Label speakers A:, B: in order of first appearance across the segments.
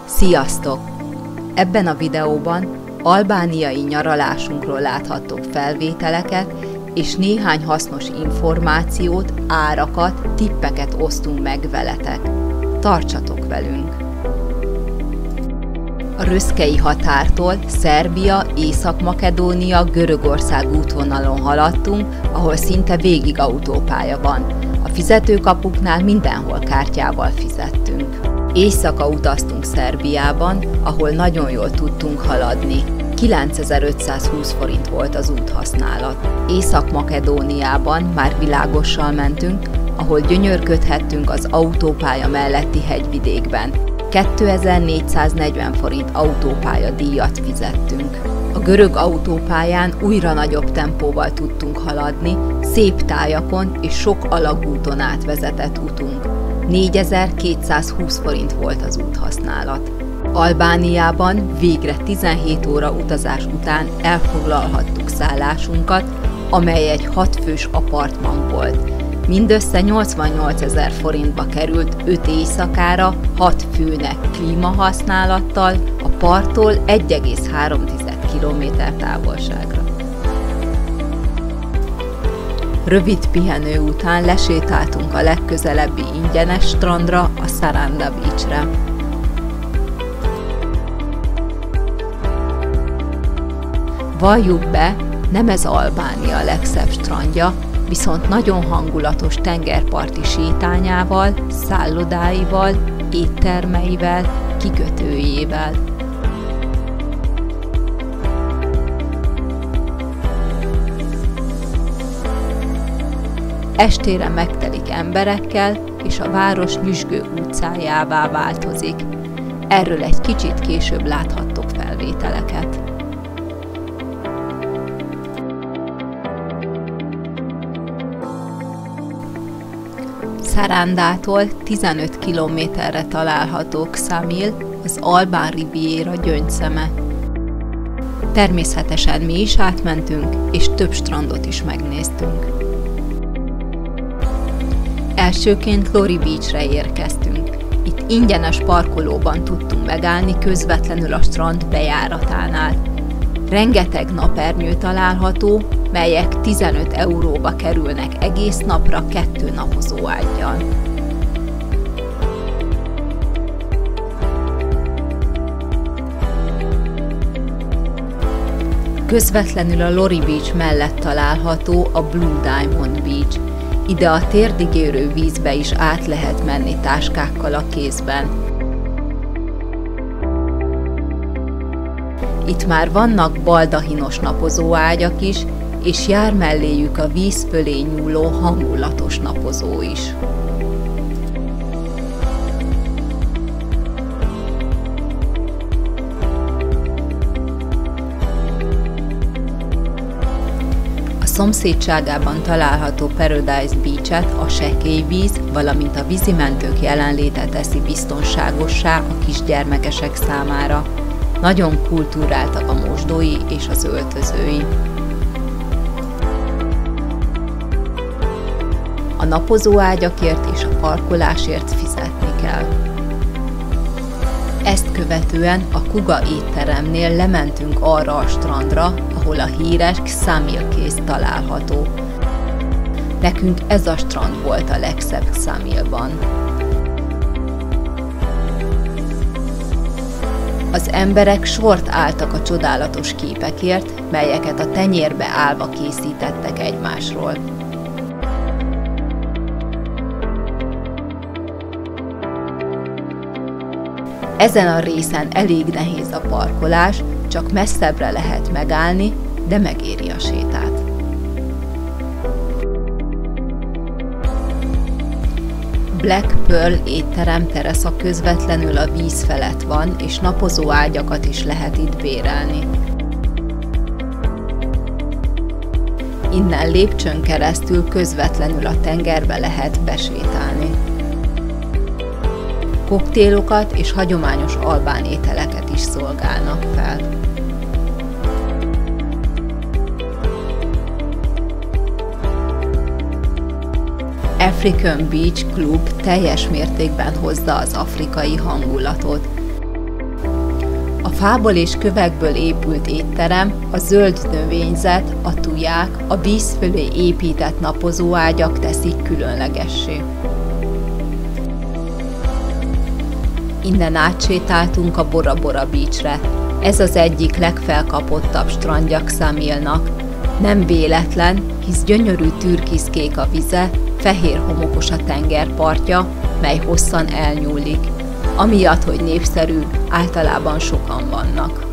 A: Sziasztok! Ebben a videóban albániai nyaralásunkról láthattok felvételeket, és néhány hasznos információt, árakat, tippeket osztunk meg veletek. Tartsatok velünk! A röszkei határtól Szerbia, Észak-Makedónia, Görögország útvonalon haladtunk, ahol szinte végig autópálya van. A fizetőkapuknál mindenhol kártyával fizettünk. Éjszaka utaztunk Szerbiában, ahol nagyon jól tudtunk haladni. 9520 forint volt az úthasználat. Észak-Makedóniában már világossal mentünk, ahol gyönyörködhettünk az autópálya melletti hegyvidékben. 2440 forint autópálya díjat fizettünk. A görög autópályán újra nagyobb tempóval tudtunk haladni, szép tájakon és sok alagúton átvezetett utunk. 4220 forint volt az úthasználat. Albániában végre 17 óra utazás után elfoglalhattuk szállásunkat, amely egy 6 fős apartman volt. Mindössze 88 000 forintba került 5 éjszakára, 6 főnek klímahasználattal, a parttól 1,3 km távolságra. Rövid pihenő után lesétáltunk a legközelebbi ingyenes strandra, a Saranda Beachre. Valljuk be, nem ez Albánia legszebb strandja, viszont nagyon hangulatos tengerparti sétányával, szállodáival, éttermeivel, kikötőjével. Estére megtelik emberekkel, és a város nyüzsgő utcájává változik. Erről egy kicsit később láthattok felvételeket. Sarandától 15 kilométerre található Ksamil, az albán riviéra gyöngyszeme. Természetesen mi is átmentünk, és több strandot is megnéztünk. Elsőként Lori Beachre érkeztünk. Itt ingyenes parkolóban tudtunk megállni közvetlenül a strand bejáratánál. Rengeteg napernyő található, melyek 15 euróba kerülnek egész napra 2 napozóággyal. Közvetlenül a Lori Beach mellett található a Blue Diamond Beach. Ide a térdig érő vízbe is át lehet menni táskákkal a kézben. Itt már vannak baldahinos napozóágyak is, és jár melléjük a víz fölé nyúló hangulatos napozó is. A szomszédságában található Paradise Beach-et a sekély víz, valamint a vízimentők jelenléte teszi biztonságossá a kisgyermekesek számára. Nagyon kulturáltak a mosdói és az öltözői. A napozóágyakért és a parkolásért fizetni kell. Ezt követően a Kuga étteremnél lementünk arra a strandra, ahol a híres Ksamil kész található. Nekünk ez a strand volt a legszebb Ksamilban. Az emberek sort álltak a csodálatos képekért, melyeket a tenyérbe állva készítettek egymásról. Ezen a részen elég nehéz a parkolás, csak messzebbre lehet megállni, de megéri a sétát. Black Pearl étterem terasza közvetlenül a víz felett van, és napozó ágyakat is lehet itt bérelni. Innen lépcsőn keresztül közvetlenül a tengerbe lehet besétálni. Koktélokat és hagyományos albán ételeket is szolgálnak fel. African Beach Club teljes mértékben hozza az afrikai hangulatot. fából és kövekből épült étterem, a zöld növényzet, a tuják, a víz fölé épített napozóágyak teszik különlegessé. Innen átsétáltunk a Bora Bora Beachre. Ez az egyik legfelkapottabb strandja Xamilnak. Nem véletlen, hisz gyönyörű türkiszkék a vize, fehér homokos a tengerpartja, mely hosszan elnyúlik. Amiatt, hogy népszerű, általában sokan vannak.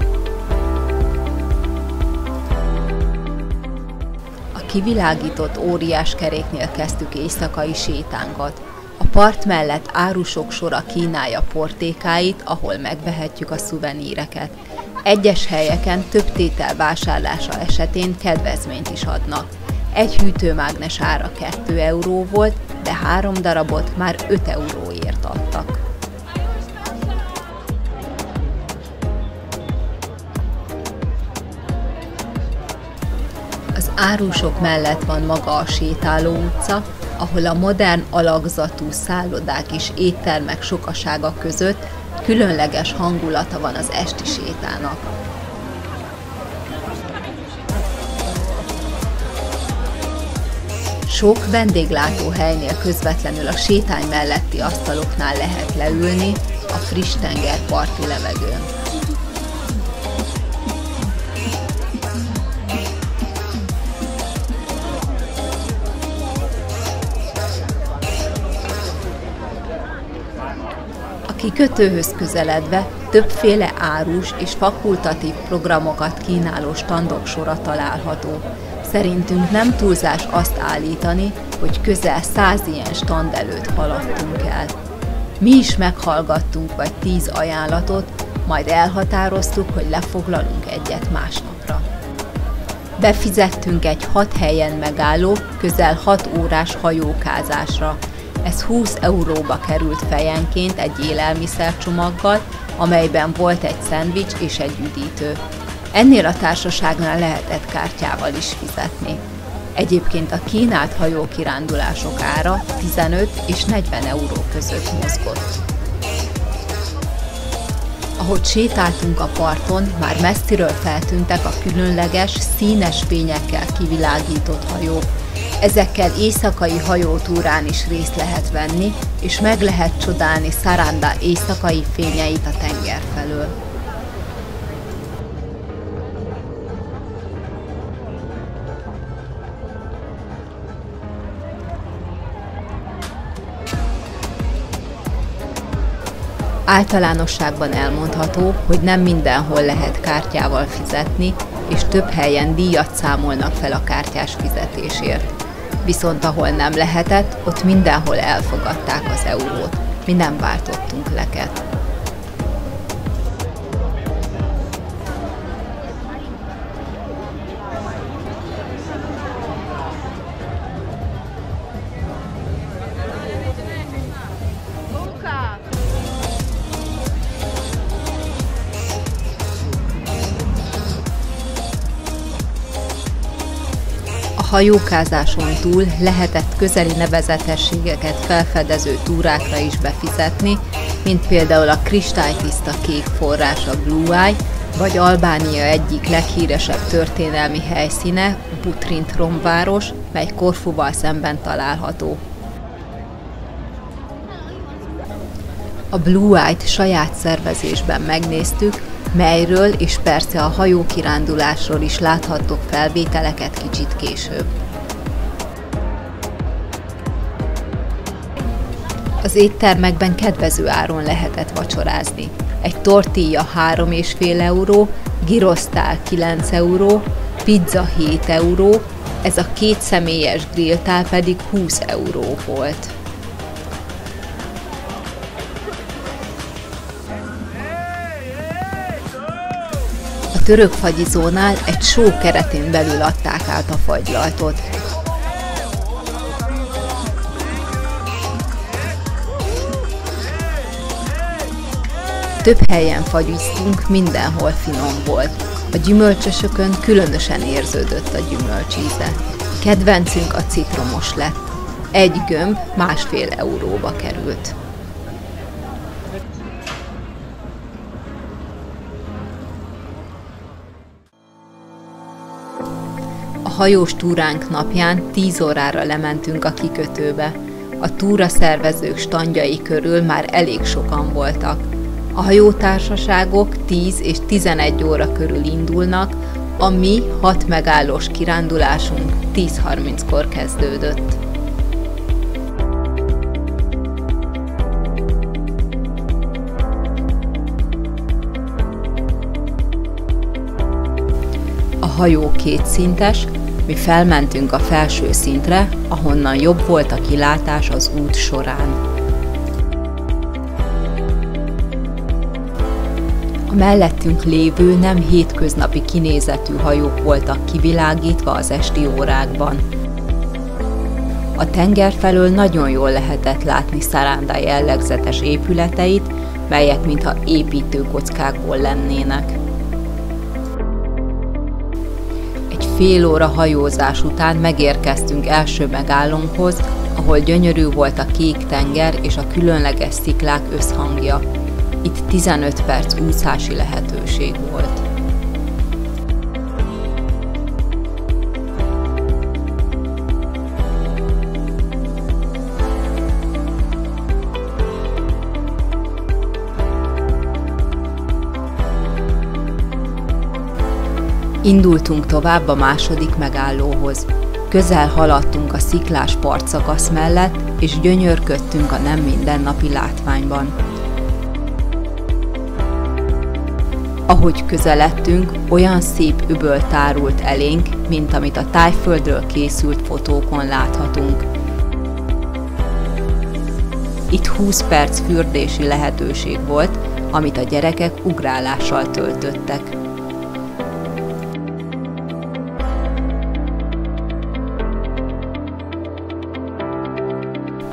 A: A kivilágított óriás keréknél kezdtük éjszakai sétánkat. A part mellett árusok sora kínálja portékáit, ahol megvehetjük a szuveníreket. Egyes helyeken több tétel vásárlása esetén kedvezményt is adnak. Egy hűtőmágnes ára 2 euró volt, de 3 darabot már 5 euróért adtak. Az árusok mellett van maga a sétáló utca, ahol a modern alakzatú szállodák és éttermek sokasága között különleges hangulata van az esti sétának. Sok vendéglátóhelynél közvetlenül a sétány melletti asztaloknál lehet leülni a friss tengerparti levegőn. A kikötőhöz közeledve többféle árus és fakultatív programokat kínáló standok sora található. Szerintünk nem túlzás azt állítani, hogy közel 100 ilyen stand előtt haladtunk el. Mi is meghallgattunk vagy 10 ajánlatot, majd elhatároztuk, hogy lefoglalunk egyet másnapra. Befizettünk egy 6 helyen megálló, közel 6 órás hajókázásra. Ez 20 euróba került fejenként egy élelmiszercsomaggal, amelyben volt egy szendvics és egy üdítő. Ennél a társaságnál lehetett kártyával is fizetni. Egyébként a kínált hajókirándulások ára 15 és 40 euró között mozgott. Ahogy sétáltunk a parton, már messziről feltűntek a különleges, színes fényekkel kivilágított hajók. Ezekkel éjszakai hajótúrán is részt lehet venni, és meg lehet csodálni Saranda éjszakai fényeit a tenger felől. Általánosságban elmondható, hogy nem mindenhol lehet kártyával fizetni, és több helyen díjat számolnak fel a kártyás fizetésért. Viszont ahol nem lehetett, ott mindenhol elfogadták az eurót. Mi nem váltottunk leket. A hajókázáson túl lehetett közeli nevezetességeket felfedező túrákra is befizetni, mint például a kristálytiszta kék forrás a Blue Eye, vagy Albánia egyik leghíresebb történelmi helyszíne, Butrint város, mely Korfuval szemben található. A Blue Eye-t saját szervezésben megnéztük, melyről és persze a hajókirándulásról is láthattok felvételeket kicsit később. Az éttermekben kedvező áron lehetett vacsorázni. Egy tortilla 3,5 euró, gyrosztál 9 euró, pizza 7 euró, ez a 2 személyes grilltál pedig 20 euró volt. A török fagyizónál egy show keretén belül adták át a fagylaltot. Több helyen fagyiztunk, mindenhol finom volt. A gyümölcsösökön különösen érződött a gyümölcsíze. Kedvencünk a citromos lett. Egy gömb 1,5 euróba került. hajós túránk napján 10 órára lementünk a kikötőbe. A túra szervezők standjai körül már elég sokan voltak. A hajótársaságok 10 és 11 óra körül indulnak, a mi 6 megállós kirándulásunk 10:30-kor kezdődött. A hajó kétszintes, mi felmentünk a felső szintre, ahonnan jobb volt a kilátás az út során. A mellettünk lévő nem hétköznapi kinézetű hajók voltak kivilágítva az esti órákban. A tenger felől nagyon jól lehetett látni Saranda jellegzetes épületeit, melyek mintha építőkockákból lennének. Egy fél óra hajózás után megérkeztünk első megállónkhoz, ahol gyönyörű volt a kék tenger és a különleges sziklák összhangja. Itt 15 perc úszási lehetőség volt. Indultunk tovább a második megállóhoz. Közel haladtunk a sziklás partszakasz mellett, és gyönyörködtünk a nem mindennapi látványban. Ahogy közeledtünk, olyan szép öböl tárult elénk, mint amit a Tájföldről készült fotókon láthatunk. Itt 20 perc fürdési lehetőség volt, amit a gyerekek ugrálással töltöttek.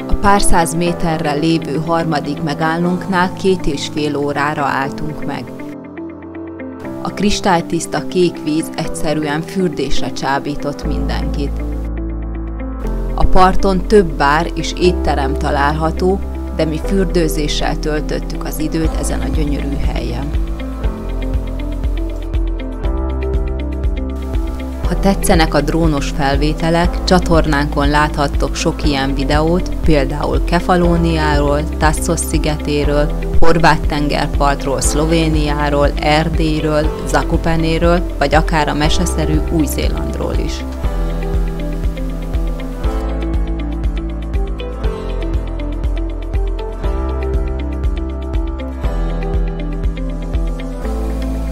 A: A pár száz méterre lévő harmadik megállónknál 2,5 órára álltunk meg. A kristálytiszta kék víz egyszerűen fürdésre csábított mindenkit. A parton több bár és étterem található, de mi fürdőzéssel töltöttük az időt ezen a gyönyörű helyen. Ha tetszenek a drónos felvételek, csatornánkon láthattok sok ilyen videót, például Kefalóniáról, Tassos szigetéről, Horvát-tengerpartról, Szlovéniáról, Erdélyről, Zakopanéről, vagy akár a meseszerű Új-Zélandról is.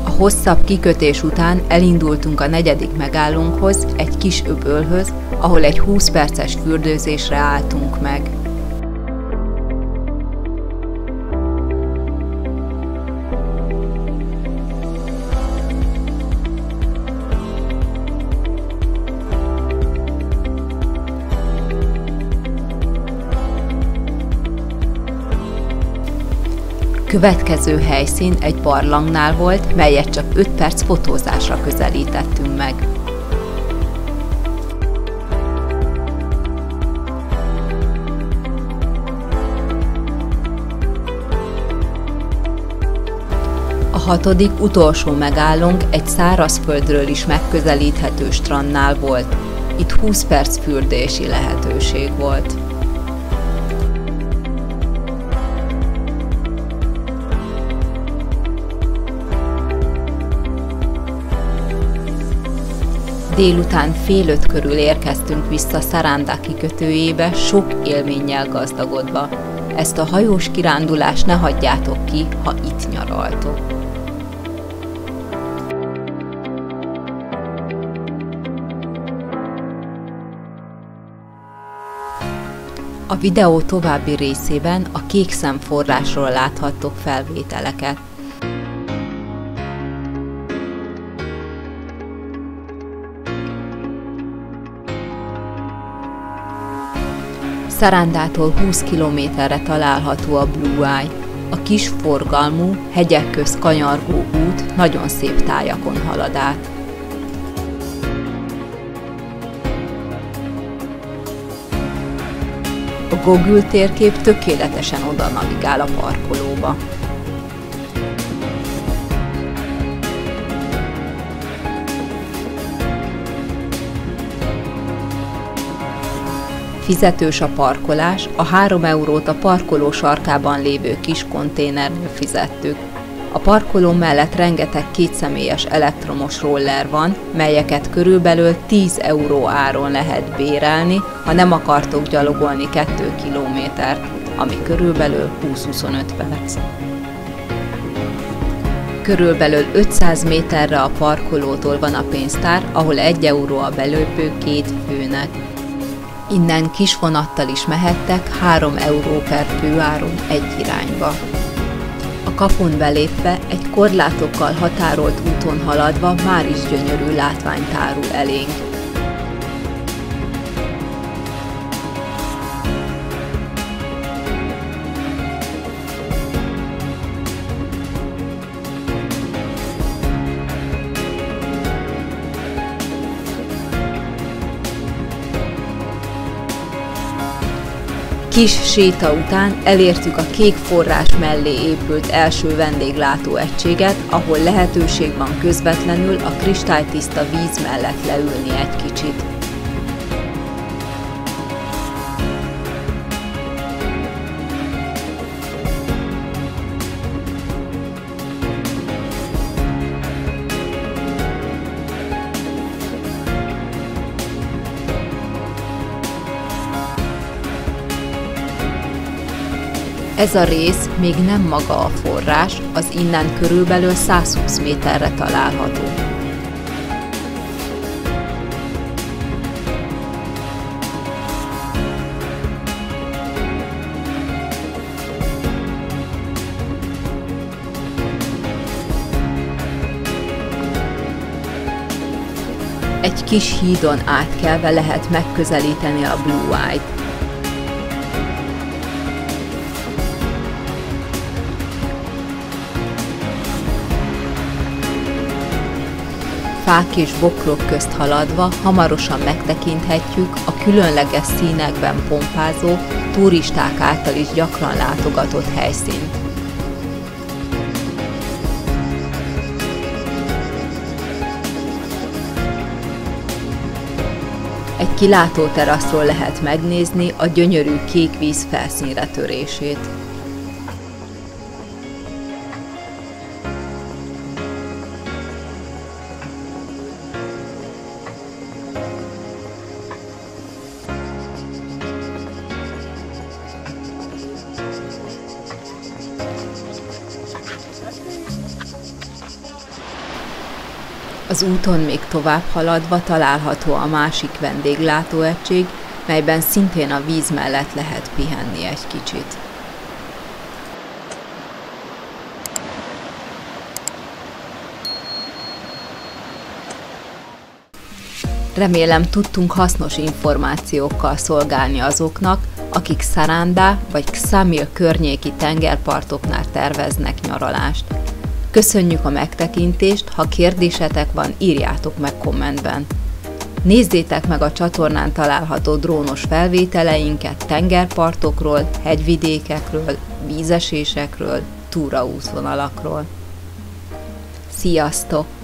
A: A hosszabb kikötés után elindultunk a negyedik megállónkhoz, egy kis öbölhöz, ahol egy 20 perces fürdőzésre álltunk meg. Következő helyszín egy barlangnál volt, melyet csak 5 perc fotózásra közelítettünk meg. A hatodik utolsó megállónk egy szárazföldről is megközelíthető strandnál volt. Itt 20 perc fürdési lehetőség volt. Délután 4:30 körül érkeztünk vissza Saranda kikötőjébe, sok élménnyel gazdagodva. Ezt a hajós kirándulást ne hagyjátok ki, ha itt nyaraltok. A videó további részében a Kékszem forrásról láthattok felvételeket. Sarandától 20 kilométerre található a Blue Eye, a kis forgalmú, hegyek közt kanyargó út nagyon szép tájakon halad át. A Google térkép tökéletesen oda navigál a parkolóba. Fizetős a parkolás, a 3 eurót a parkoló sarkában lévő kis konténernél fizettük. A parkoló mellett rengeteg kétszemélyes elektromos roller van, melyeket körülbelül 10 euró áron lehet bérelni, ha nem akartok gyalogolni 2 kilométert, ami körülbelül 20-25 perc. Körülbelül 500 méterre a parkolótól van a pénztár, ahol 1 euró a belépő 2 főnek. Innen kis vonattal is mehettek 3 euró per főáron egy irányba. A kapun belépve, egy korlátokkal határolt úton haladva már is gyönyörű látvány tárul elénk. Kis séta után elértük a Kék forrás mellé épült első vendéglátóegységet, ahol lehetőség van közvetlenül a kristálytiszta víz mellett leülni egy kicsit. Ez a rész még nem maga a forrás, az innen körülbelül 120 méterre található. Egy kis hídon átkelve lehet megközelíteni a Blue Eye-t. Fák és bokrok közt haladva hamarosan megtekinthetjük a különleges színekben pompázó, turisták által is gyakran látogatott helyszínt. Egy kilátóteraszról lehet megnézni a gyönyörű kék víz felszínre törését. Az úton még tovább haladva található a másik vendéglátóegység, melyben szintén a víz mellett lehet pihenni egy kicsit. Remélem tudtunk hasznos információkkal szolgálni azoknak, akik Saranda vagy Ksamil környéki tengerpartoknál terveznek nyaralást. Köszönjük a megtekintést, ha kérdésetek van, írjátok meg kommentben. Nézzétek meg a csatornán található drónos felvételeinket tengerpartokról, hegyvidékekről, vízesésekről, túraútvonalakról. Sziasztok!